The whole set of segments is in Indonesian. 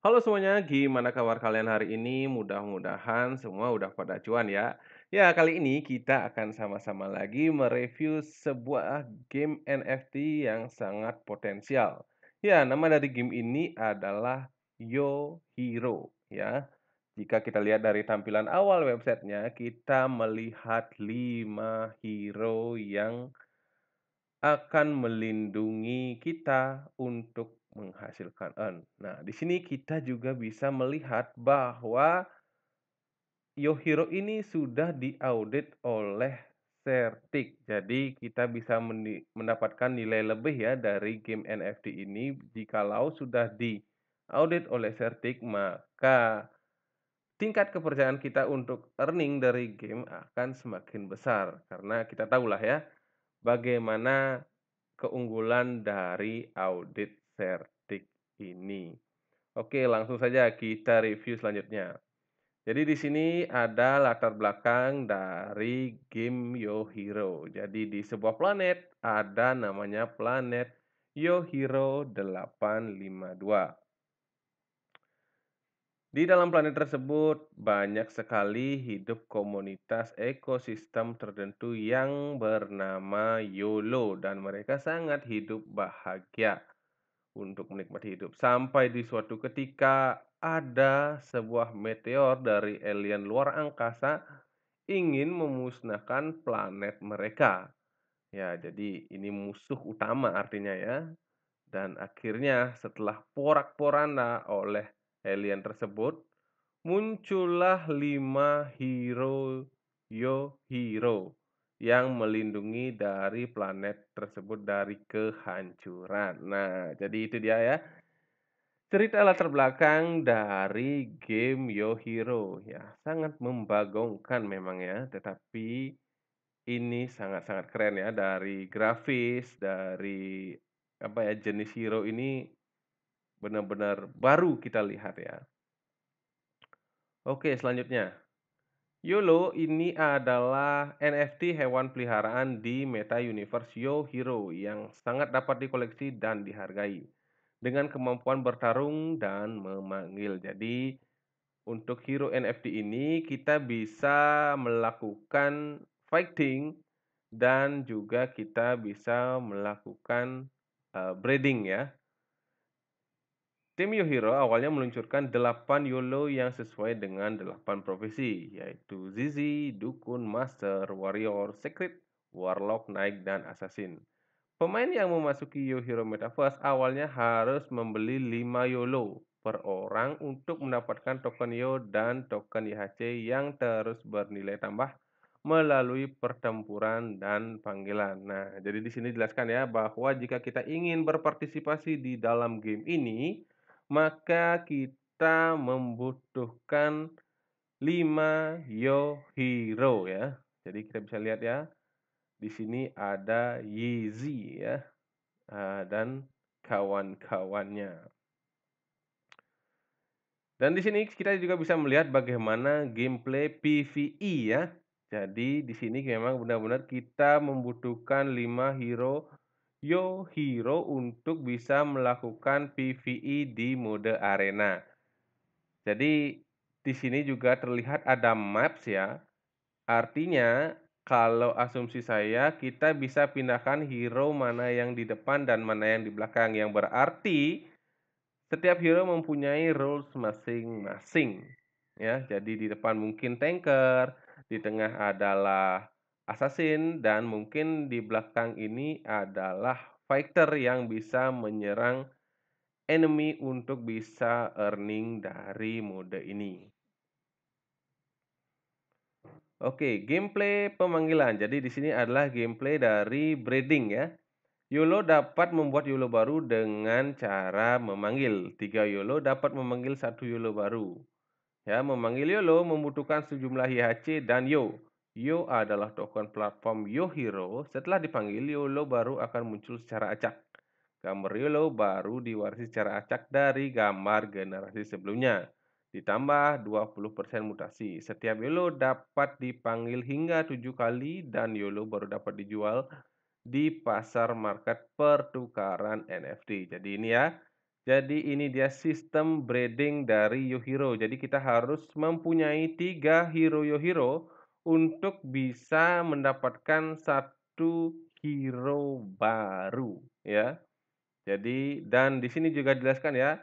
Halo semuanya, gimana kabar kalian hari ini? Mudah-mudahan semua udah pada cuan ya. Ya, kali ini kita akan sama-sama lagi mereview sebuah game NFT yang sangat potensial. Ya, nama dari game ini adalah Yo Hero ya. Jika kita lihat dari tampilan awal websitenya, kita melihat 5 hero yang akan melindungi kita untuk menghasilkan earn. Nah, di sini kita juga bisa melihat bahwa Yohiro ini sudah diaudit oleh Certik. Jadi kita bisa mendapatkan nilai lebih ya dari game NFT ini jikalau sudah diaudit oleh Certik, maka tingkat kepercayaan kita untuk earning dari game akan semakin besar. Karena kita tahulah ya bagaimana keunggulan dari audit Certik ini. Oke, langsung saja kita review selanjutnya. Jadi di sini ada latar belakang dari game Yo Hero. Jadi di sebuah planet ada namanya planet Yo Hero 852. Di dalam planet tersebut banyak sekali hidup komunitas ekosistem tertentu yang bernama YOLO dan mereka sangat hidup bahagia untuk menikmati hidup. Sampai di suatu ketika ada sebuah meteor dari alien luar angkasa ingin memusnahkan planet mereka. Ya, jadi ini musuh utama artinya ya. Dan akhirnya setelah porak-poranda oleh alien tersebut, muncullah 5 hero Yo Hero yang melindungi dari planet tersebut dari kehancuran. Nah, jadi itu dia ya, cerita latar belakang dari game Yo Hero. Ya, sangat membagongkan memang ya, tetapi ini sangat-sangat keren ya, dari grafis, dari apa ya, jenis hero ini benar-benar baru kita lihat ya. Oke, selanjutnya. YOLO ini adalah NFT hewan peliharaan di Meta Universe Yo Hero yang sangat dapat dikoleksi dan dihargai dengan kemampuan bertarung dan memanggil. Jadi, untuk hero NFT ini kita bisa melakukan fighting dan juga kita bisa melakukan breeding ya. Tim Yohiro awalnya meluncurkan 8 YOLO yang sesuai dengan 8 profesi, yaitu Zizi, Dukun, Master, Warrior, Secret, Warlock, Knight, dan Assassin. Pemain yang memasuki Yohiro Metaverse awalnya harus membeli 5 YOLO per orang untuk mendapatkan token Yo dan token YHC yang terus bernilai tambah melalui pertempuran dan panggilan. Nah, jadi di sini dijelaskan ya bahwa jika kita ingin berpartisipasi di dalam game ini, maka kita membutuhkan 5 Yo Hero ya. Jadi kita bisa lihat ya, di sini ada Yeezy ya, dan kawan-kawannya. Dan di sini kita juga bisa melihat bagaimana gameplay PvE ya. Jadi di sini memang benar-benar kita membutuhkan 5 hero Yo Hero untuk bisa melakukan PvE di mode arena. Jadi di sini juga terlihat ada maps ya. Artinya kalau asumsi saya kita bisa pindahkan hero mana yang di depan dan mana yang di belakang, yang berarti setiap hero mempunyai roles masing-masing, ya. Jadi di depan mungkin tanker, di tengah adalah assassin, dan mungkin di belakang ini adalah fighter yang bisa menyerang enemy untuk bisa earning dari mode ini. Oke, gameplay pemanggilan. Jadi di sini adalah gameplay dari breeding ya. YOLO dapat membuat YOLO baru dengan cara memanggil. 3 YOLO dapat memanggil 1 YOLO baru. Ya, memanggil YOLO membutuhkan sejumlah YHC dan Yo. Yo adalah token platform Yo Hero. Setelah dipanggil, YOLO baru akan muncul secara acak. Gambar YOLO baru diwarisi secara acak dari gambar generasi sebelumnya. Ditambah 20% mutasi. Setiap YOLO dapat dipanggil hingga 7 kali dan YOLO baru dapat dijual di pasar market pertukaran NFT. Jadi ini ya, Jadi ini dia sistem breeding dari Yohiro. Jadi kita harus mempunyai 3 hero Yohiro untuk bisa mendapatkan satu hero baru ya. Jadi dan di sini juga dijelaskan ya,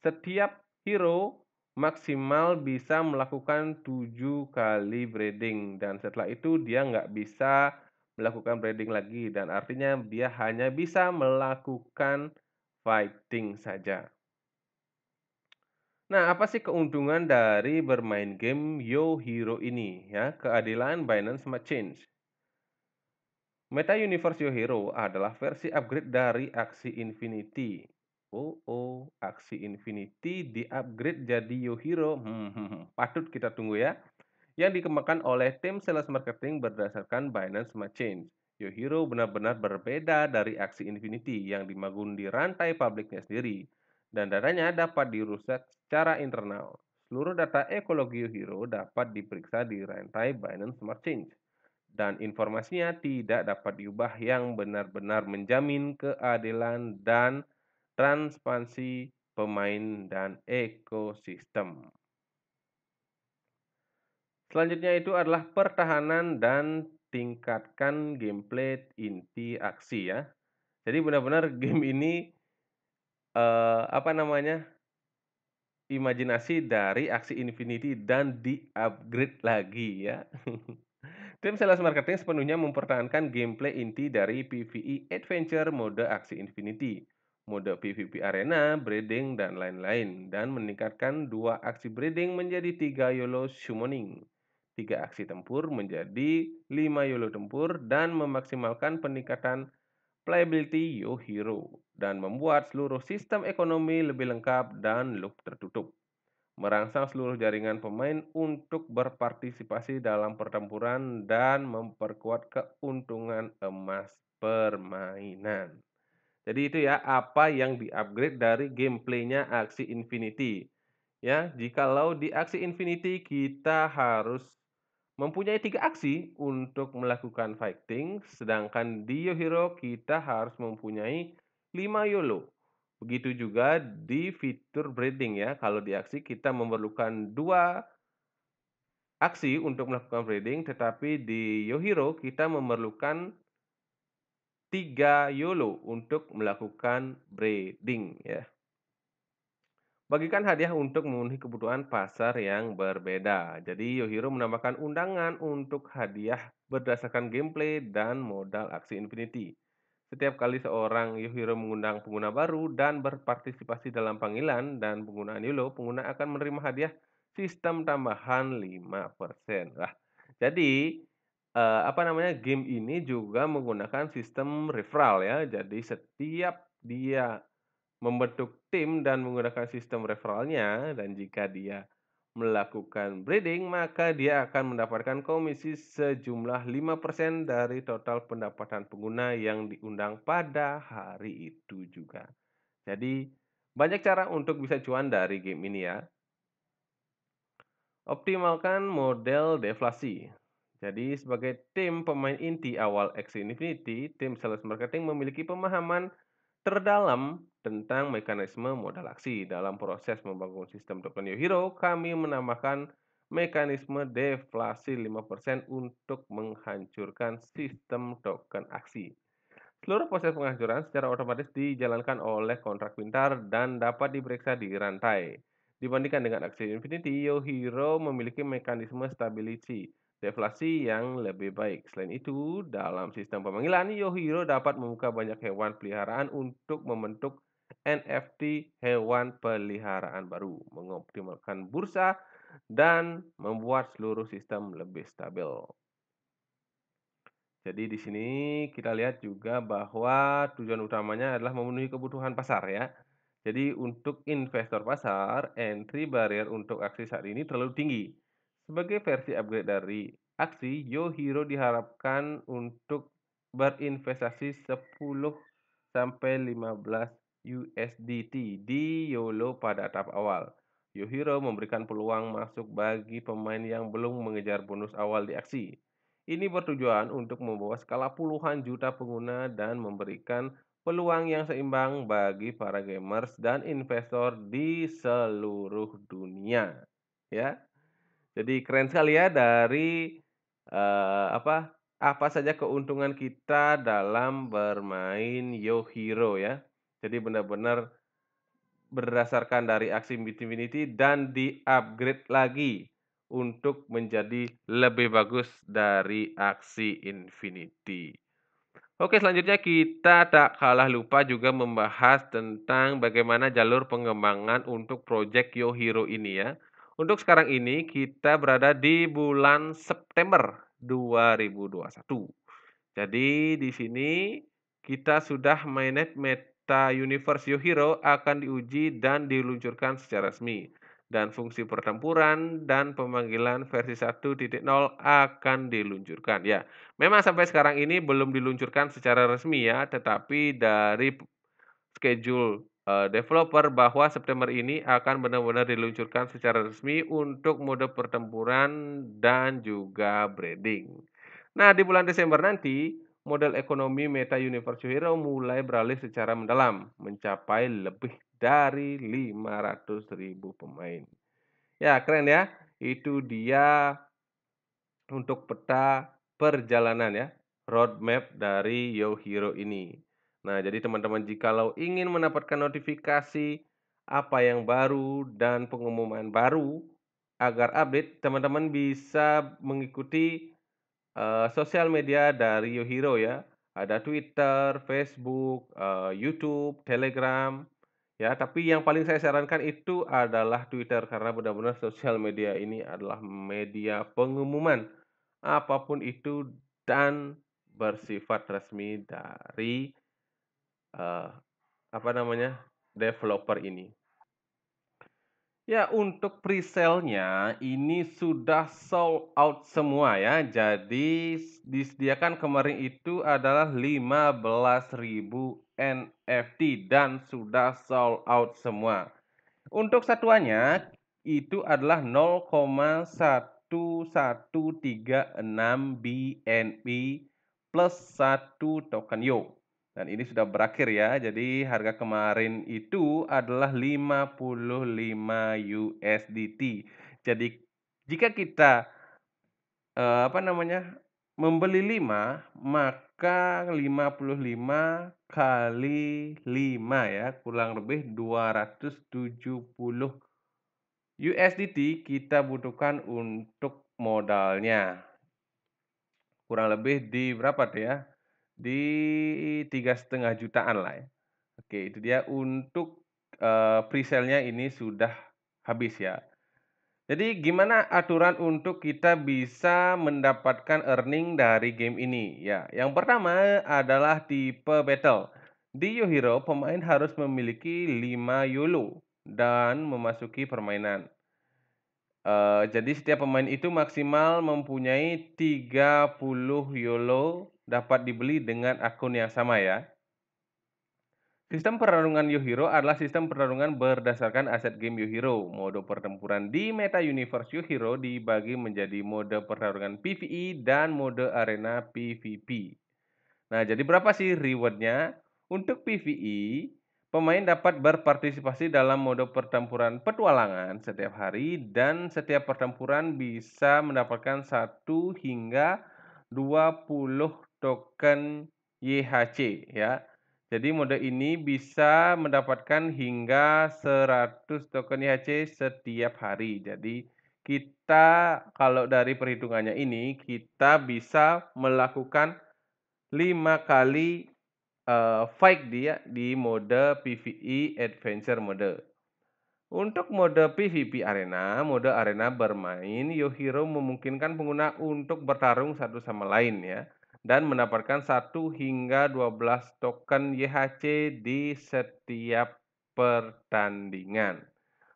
setiap hero maksimal bisa melakukan 7 kali breeding dan setelah itu dia nggak bisa melakukan breeding lagi dan artinya dia hanya bisa melakukan fighting saja. Nah, apa sih keuntungan dari bermain game Yo Hero ini ya? Keadilan Binance Smart Change. Meta Universe Yo Hero adalah versi upgrade dari Axie Infinity. Oh, Axie Infinity di-upgrade jadi Yo Hero. Patut kita tunggu ya. Yang dikembangkan oleh tim sales marketing berdasarkan Binance Smart Chain. Yo Hero benar-benar berbeda dari Axie Infinity yang dibangun di rantai publiknya sendiri, dan datanya dapat dirusak secara internal. Seluruh data ekologi Yo Hero dapat diperiksa di rantai Binance Smart Chain, dan informasinya tidak dapat diubah yang benar-benar menjamin keadilan dan transparansi pemain dan ekosistem. Selanjutnya itu adalah pertahanan dan tingkatkan gameplay inti aksi ya. Jadi benar-benar game ini, apa namanya, imajinasi dari Axie Infinity dan di-upgrade lagi ya. Tim sales marketing sepenuhnya mempertahankan gameplay inti dari PvE Adventure mode Axie Infinity, mode PvP Arena, Breeding, dan lain-lain, dan meningkatkan 2 aksi Breeding menjadi 3 YOLO Summoning, 3 aksi tempur menjadi 5 YOLO tempur, dan memaksimalkan peningkatan playability Yo Hero, dan membuat seluruh sistem ekonomi lebih lengkap dan loop tertutup. Merangsang seluruh jaringan pemain untuk berpartisipasi dalam pertempuran dan memperkuat keuntungan emas permainan. Jadi itu ya apa yang di-upgrade dari gameplaynya Axie Infinity. Ya, jikalau di Axie Infinity kita harus mempunyai 3 aksi untuk melakukan fighting, sedangkan di Yo Hero kita harus mempunyai 5 YOLO. Begitu juga di fitur breeding ya, kalau di aksi kita memerlukan 2 aksi untuk melakukan breeding, tetapi di Yo Hero kita memerlukan 3 YOLO untuk melakukan breeding ya. Bagikan hadiah untuk memenuhi kebutuhan pasar yang berbeda. Jadi Yohiro menambahkan undangan untuk hadiah berdasarkan gameplay dan modal aksi Infinity. Setiap kali seorang Yohiro mengundang pengguna baru dan berpartisipasi dalam panggilan dan penggunaan YOLO, pengguna akan menerima hadiah sistem tambahan 5%. Wah, jadi game ini juga menggunakan sistem referral ya. Jadi setiap dia membentuk tim dan menggunakan sistem referralnya, dan jika dia melakukan breeding, maka dia akan mendapatkan komisi sejumlah 5% dari total pendapatan pengguna yang diundang pada hari itu juga. Jadi, banyak cara untuk bisa cuan dari game ini ya. Optimalkan model deflasi. Jadi, sebagai tim pemain inti awal Axie Infinity, tim sales marketing memiliki pemahaman terdalam tentang mekanisme modal aksi. Dalam proses membangun sistem token Yo Hero, kami menambahkan mekanisme deflasi 5% untuk menghancurkan sistem token aksi. Seluruh proses penghancuran secara otomatis dijalankan oleh kontrak pintar dan dapat diperiksa di rantai. Dibandingkan dengan aksi Infinity, Yo Hero memiliki mekanisme stability deflasi yang lebih baik. Selain itu, dalam sistem pemanggilan, Yo Hero dapat membuka banyak hewan peliharaan untuk membentuk NFT hewan peliharaan baru, mengoptimalkan bursa, dan membuat seluruh sistem lebih stabil. Jadi di sini kita lihat juga bahwa tujuan utamanya adalah memenuhi kebutuhan pasar ya. Jadi untuk investor pasar, entry barrier untuk aksi saat ini terlalu tinggi. Sebagai versi upgrade dari aksi, Yo Hero diharapkan untuk berinvestasi 10 sampai 15 USDT di YOLO pada tahap awal. Yo Hero memberikan peluang masuk bagi pemain yang belum mengejar bonus awal di aksi. Ini bertujuan untuk membawa skala puluhan juta pengguna dan memberikan peluang yang seimbang bagi para gamers dan investor di seluruh dunia, ya. Jadi keren sekali ya dari, apa saja keuntungan kita dalam bermain Yo Hero ya. Jadi benar-benar berdasarkan dari aksi Infinity dan di-upgrade lagi untuk menjadi lebih bagus dari aksi Infinity. Oke, selanjutnya kita tak kalah lupa juga membahas tentang bagaimana jalur pengembangan untuk project Yo Hero ini ya. Untuk sekarang ini kita berada di bulan September 2021. Jadi di sini kita sudah mainnet Meta Universe Yo Hero akan diuji dan diluncurkan secara resmi. Dan fungsi pertempuran dan pemanggilan versi 1.0 akan diluncurkan. Ya, memang sampai sekarang ini belum diluncurkan secara resmi ya, tetapi dari schedule, developer bahwa September ini akan benar-benar diluncurkan secara resmi untuk mode pertempuran dan juga breeding. Nah, di bulan Desember nanti, model ekonomi Meta Universe Hero mulai beralih secara mendalam, mencapai lebih dari 500.000 pemain. Ya, keren ya. Itu dia untuk peta perjalanan ya, roadmap dari Yo Hero ini. Nah, jadi teman-teman jikalau ingin mendapatkan notifikasi apa yang baru dan pengumuman baru agar update, teman-teman bisa mengikuti sosial media dari Yo Hero ya. Ada Twitter, Facebook, YouTube, Telegram, ya. Tapi yang paling saya sarankan itu adalah Twitter karena benar-benar sosial media ini adalah media pengumuman apapun itu dan bersifat resmi dari, eee, developer ini. Ya, untuk presale-nya ini sudah sold out semua ya. Jadi disediakan kemarin itu adalah 15.000 NFT dan sudah sold out semua. Untuk satuannya itu adalah 0,1136 BNB plus 1 token Yo. Dan ini sudah berakhir ya. Jadi harga kemarin itu adalah 55 USDT. Jadi jika kita membeli 5 maka 55 kali 5 ya, kurang lebih 270 USDT kita butuhkan untuk modalnya. Kurang lebih di berapa tuh ya, di 3,5 jutaan lah ya. Oke, itu dia untuk, presale-nya ini sudah habis ya. Jadi gimana aturan untuk kita bisa mendapatkan earning dari game ini? Ya, yang pertama adalah tipe battle. Di Yo Hero, pemain harus memiliki 5 YOLO dan memasuki permainan. Jadi setiap pemain itu maksimal mempunyai 30 YOLO dapat dibeli dengan akun yang sama ya. Sistem pertarungan Yo Hero adalah sistem pertarungan berdasarkan aset game Yo Hero. Mode pertempuran di Meta Universe Yo Hero dibagi menjadi mode pertarungan PvE dan mode arena PvP. Nah, jadi berapa sih reward-nya? Untuk PvE, pemain dapat berpartisipasi dalam mode pertempuran petualangan setiap hari dan setiap pertempuran bisa mendapatkan 1 hingga 20 token YHC ya. Jadi mode ini bisa mendapatkan hingga 100 token YHC setiap hari. Jadi kita kalau dari perhitungannya ini kita bisa melakukan 5 kali, fight dia di mode PvE Adventure Mode. Untuk mode PvP Arena, mode arena bermain Yo Hero memungkinkan pengguna untuk bertarung satu sama lain ya, dan mendapatkan 1 hingga 12 token YHC di setiap pertandingan.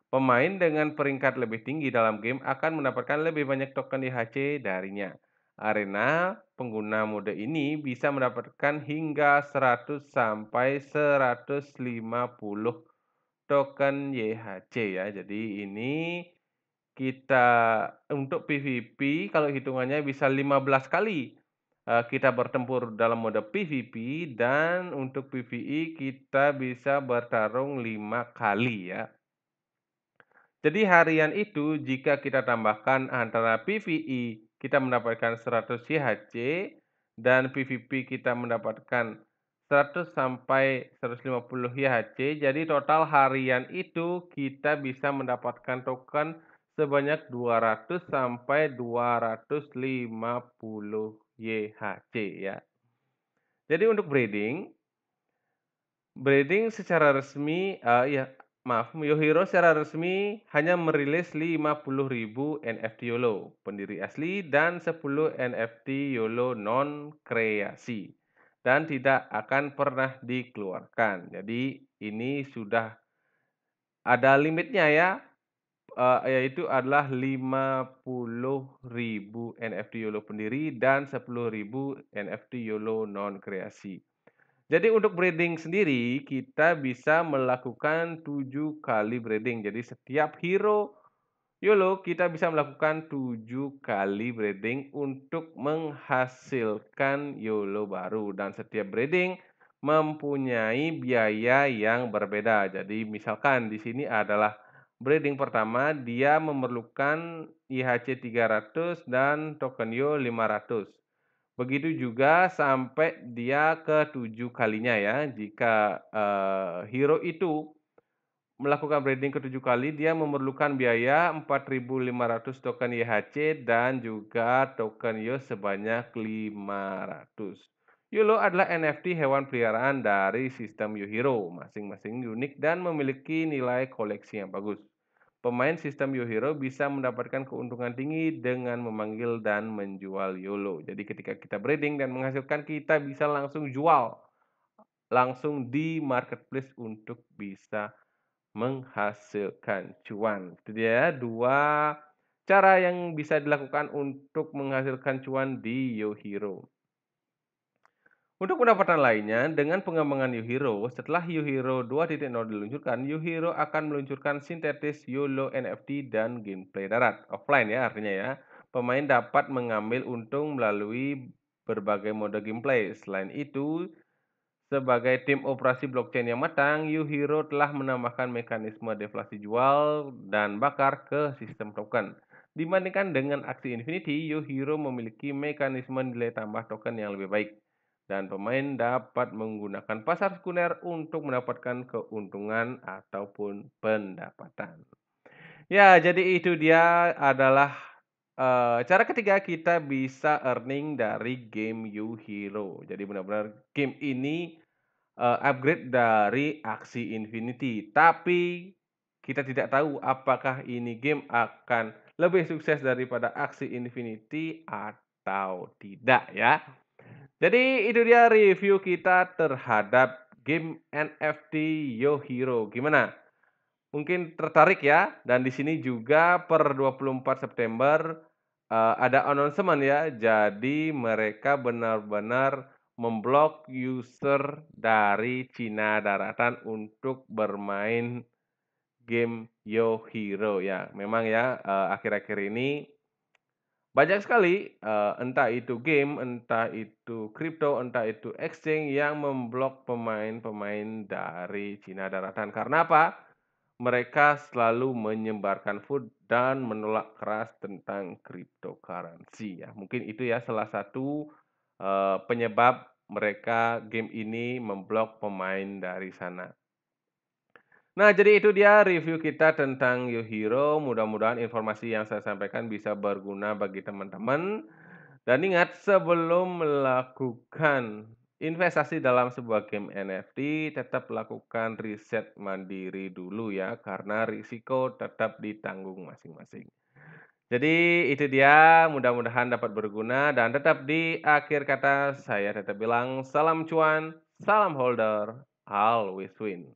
Pemain dengan peringkat lebih tinggi dalam game akan mendapatkan lebih banyak token IHC darinya. Arena pengguna mode ini bisa mendapatkan hingga 100 sampai 150 token YHC ya. Jadi ini kita untuk PVP kalau hitungannya bisa 15 kali kita bertempur dalam mode PVP dan untuk PVE kita bisa bertarung 5 kali ya. Jadi harian itu jika kita tambahkan antara PVE kita mendapatkan 100 YHC dan PVP kita mendapatkan 100 sampai 150 YHC. Jadi total harian itu kita bisa mendapatkan token sebanyak 200 sampai 250 YHC ya. Jadi untuk breeding secara resmi, iya, maaf, Yohiro secara resmi hanya merilis 50.000 NFT YOLO pendiri asli dan 10 NFT YOLO non kreasi dan tidak akan pernah dikeluarkan. Jadi ini sudah ada limitnya ya, yaitu adalah 50.000 NFT YOLO pendiri dan 10.000 NFT YOLO non kreasi. Jadi untuk breeding sendiri, kita bisa melakukan 7 kali breeding. Jadi setiap hero YOLO kita bisa melakukan 7 kali breeding untuk menghasilkan YOLO baru dan setiap breeding mempunyai biaya yang berbeda. Jadi misalkan di sini adalah breeding pertama dia memerlukan IHC 300 dan token YO 500. Begitu juga sampai dia ke 7 kalinya ya. Jika, hero itu melakukan breeding ke-7 kali, dia memerlukan biaya 4.500 token YHC dan juga token YO sebanyak 500. YOLO adalah NFT hewan peliharaan dari sistem YoHero, masing-masing unik dan memiliki nilai koleksi yang bagus. Pemain sistem YoHero bisa mendapatkan keuntungan tinggi dengan memanggil dan menjual YOLO. Jadi ketika kita breeding dan menghasilkan, kita bisa langsung jual, langsung di marketplace untuk bisa menghasilkan cuan. Itu dia 2 cara yang bisa dilakukan untuk menghasilkan cuan di YoHero. Untuk pendapatan lainnya, dengan pengembangan YoHero, setelah YoHero 2.0 diluncurkan, YoHero akan meluncurkan sintetis YOLO NFT dan gameplay darat, offline ya artinya ya. Pemain dapat mengambil untung melalui berbagai mode gameplay. Selain itu, sebagai tim operasi blockchain yang matang, YoHero telah menambahkan mekanisme deflasi jual dan bakar ke sistem token. Dibandingkan dengan aksi Infinity, YoHero memiliki mekanisme nilai tambah token yang lebih baik. Dan pemain dapat menggunakan pasar sekunder untuk mendapatkan keuntungan ataupun pendapatan. Ya, jadi itu dia adalah, cara ketiga kita bisa earning dari game YoHero. Jadi benar-benar game ini upgrade dari Axie Infinity. Tapi kita tidak tahu apakah ini game akan lebih sukses daripada Axie Infinity atau tidak ya. Jadi itu dia review kita terhadap game NFT YoHero. Gimana? Mungkin tertarik ya? Dan di sini juga per 24 September ada announcement ya. Jadi mereka benar-benar memblok user dari Cina daratan untuk bermain game YoHero ya. Memang ya, akhir-akhir ini banyak sekali, entah itu game, entah itu kripto, entah itu exchange yang memblok pemain-pemain dari Cina daratan. Karena apa? Mereka selalu menyebarkan FUD dan menolak keras tentang cryptocurrency ya. Mungkin itu ya salah satu, penyebab mereka game ini memblok pemain dari sana. Nah, jadi itu dia review kita tentang YoHero. Mudah-mudahan informasi yang saya sampaikan bisa berguna bagi teman-teman. Dan ingat, sebelum melakukan investasi dalam sebuah game NFT, tetap lakukan riset mandiri dulu ya, karena risiko tetap ditanggung masing-masing. Jadi itu dia, mudah-mudahan dapat berguna dan tetap di akhir kata saya tetap bilang salam cuan, salam holder, always win.